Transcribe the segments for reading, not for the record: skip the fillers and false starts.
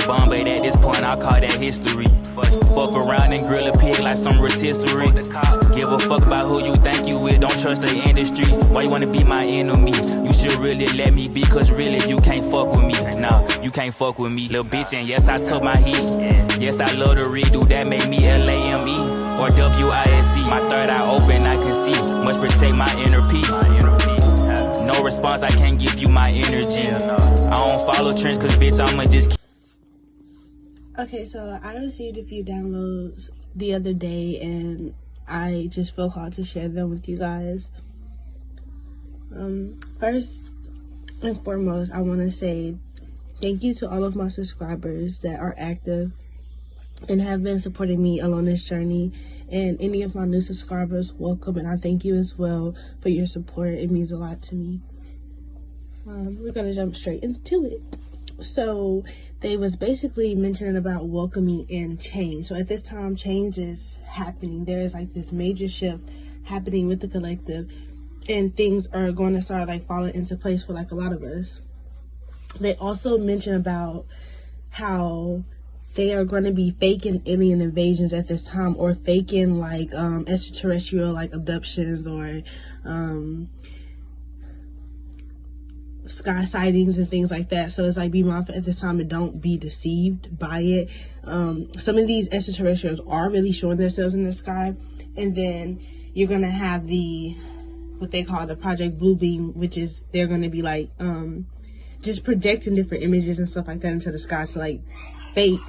a bomb, but at this point I call that history. Fuck around and grill a pig like some rotisserie. Give a fuck about who you think you is, don't trust the industry. Why you wanna be my enemy? You should really let me be, cause really you can't fuck with me. Nah, you can't fuck with me, little bitch. And yes, I took my heat. Yes, I love to redo, that made me L-A-M-E or W-I-S-E. My third eye open, I can see. Must protect my inner peace. No response, I can't give you my energy. I don't follow trends, cause bitch, I'ma just... Okay, so I received a few downloads the other day, and I just feel called to share them with you guys. First and foremost, I want to say thank you to all of my subscribers that are active and have been supporting me along this journey. And any of my new subscribers, welcome, and I thank you as well for your support. It means a lot to me. We're gonna jump straight into it. So they was basically mentioning about welcoming in change. So at this time, change is happening. There is like this major shift happening with the collective, and things are going to start like falling into place for like a lot of us. They also mention about how they are going to be faking alien invasions at this time, or faking like extraterrestrial like abductions, or sky sightings and things like that. So it's like, be mindful at this time and don't be deceived by it. Some of these extraterrestrials are really showing themselves in the sky, and then you're going to have the what they call the Project Blue Beam, which is they're going to be like just projecting different images and stuff like that into the sky to like fake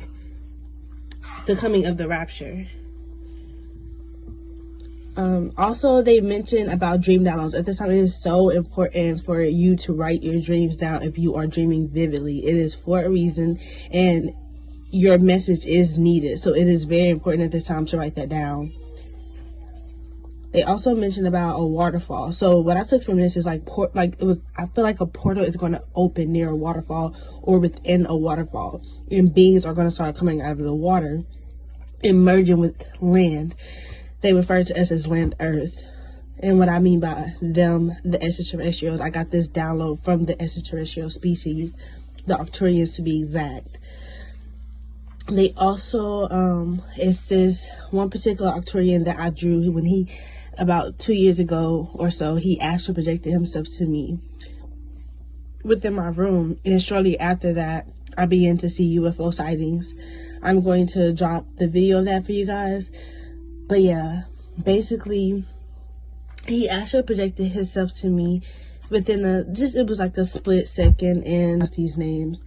the coming of the rapture. Also, they mentioned about dream downloads. At this time, it is so important for you to write your dreams down if you are dreaming vividly. It is for a reason, and your message is needed. So it is very important at this time to write that down. They also mentioned about a waterfall. So what I took from this is like I feel like a portal is going to open near a waterfall or within a waterfall, and beings are going to start coming out of the water and merging with land. They refer to us as land earth. And what I mean by them, the extraterrestrials, I got this download from the extraterrestrial species, the Arcturians to be exact. They also, it's this one particular Arcturian that I drew when he, about 2 years ago or so, he astral projected himself to me within my room. And shortly after that, I began to see UFO sightings. I'm going to drop the video of that for you guys. But yeah, basically, he actually projected himself to me within it was like a split second, and these names.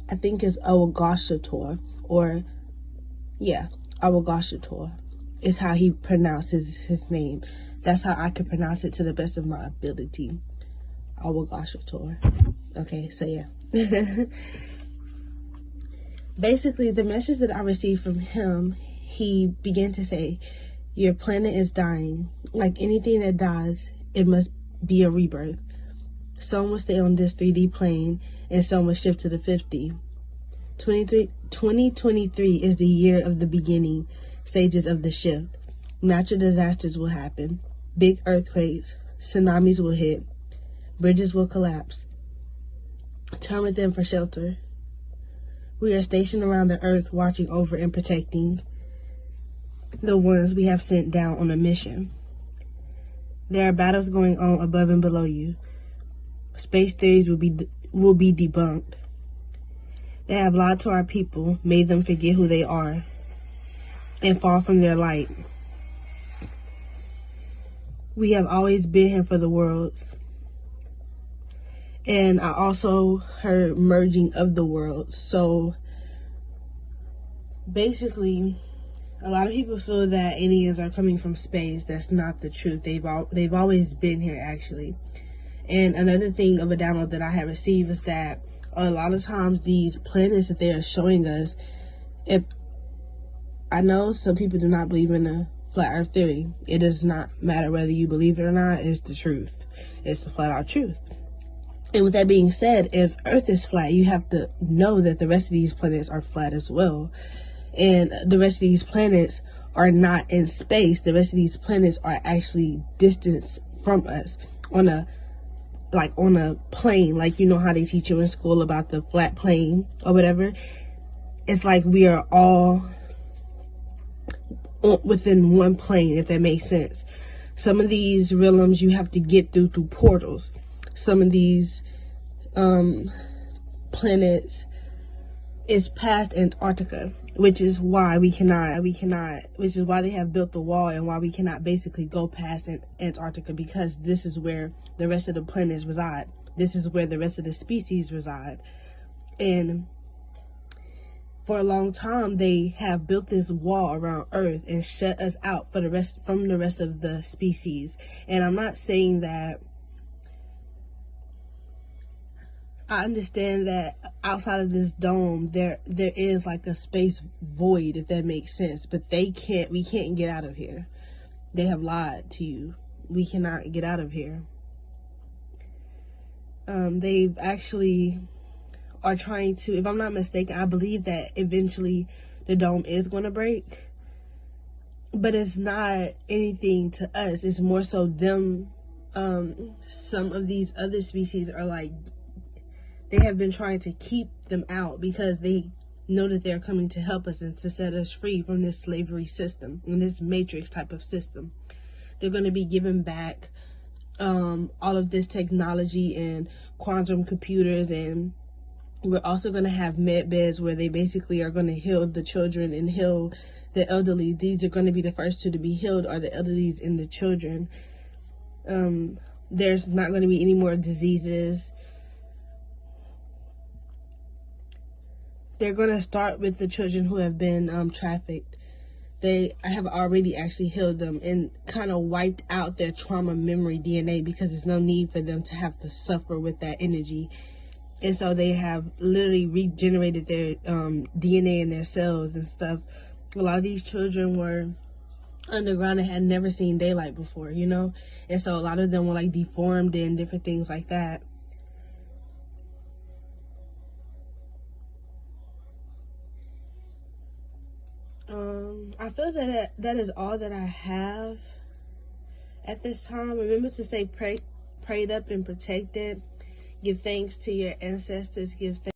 I think it's Awagoshator, or yeah, Awagoshator is how he pronounces his name. That's how I can pronounce it to the best of my ability. Awagoshator. Okay, so yeah. Basically, the message that I received from him, he began to say, your planet is dying. Like anything that dies, it must be a rebirth. Some will stay on this 3D plane, and some will shift to the 5D. 2023 is the year of the beginning stages of the shift. Natural disasters will happen. Big earthquakes, tsunamis will hit. Bridges will collapse. Turn within for shelter. We are stationed around the earth, watching over and protecting the ones we have sent down on a mission. There are battles going on above and below you. Space theories will be debunked. They have lied to our people, made them forget who they are, and fall from their light. We have always been here for the worlds. And I also heard merging of the worlds. So basically, a lot of people feel that aliens are coming from space. That's not the truth. They've always been here, actually. And another thing of a download that I have received is that a lot of times these planets that they are showing us, if I know some people do not believe in the flat earth theory. It does not matter whether you believe it or not. It's the truth. It's the flat out truth. And with that being said, if Earth is flat, you have to know that the rest of these planets are flat as well. And the rest of these planets are not in space. The rest of these planets are actually distanced from us on a plane, like, you know how they teach you in school about the flat plane or whatever. It's like we are all within one plane, if that makes sense. Some of these realms you have to get through portals. Some of these planets is past Antarctica, which is why which is why they have built the wall, and why we cannot basically go past Antarctica, because this is where the rest of the planets reside. This is where the rest of the species reside. And for a long time, they have built this wall around Earth and shut us out from the rest of the species. And I'm not saying that. I understand that outside of this dome, there is like a space void, if that makes sense. But we can't get out of here. They have lied to you. We cannot get out of here. They've actually are trying to, if I'm not mistaken, I believe that eventually the dome is going to break. But it's not anything to us. It's more so them. Some of these other species are like, they have been trying to keep them out because they know that they're coming to help us and to set us free from this slavery system, and this matrix type of system. They're going to be giving back all of this technology and quantum computers, and we're also going to have med beds where they basically are going to heal the children and heal the elderly. These are going to be the first two to be healed, are the elderlies and the children. There's not going to be any more diseases. They're going to start with the children who have been trafficked. I have already actually healed them and kind of wiped out their trauma memory DNA, because there's no need for them to have to suffer with that energy. And so they have literally regenerated their DNA in their cells and stuff. A lot of these children were underground and had never seen daylight before, you know? And so a lot of them were like deformed and different things like that. I feel that is all that I have at this time. Remember to stay prayed up and protected. Give thanks to your ancestors. Give thanks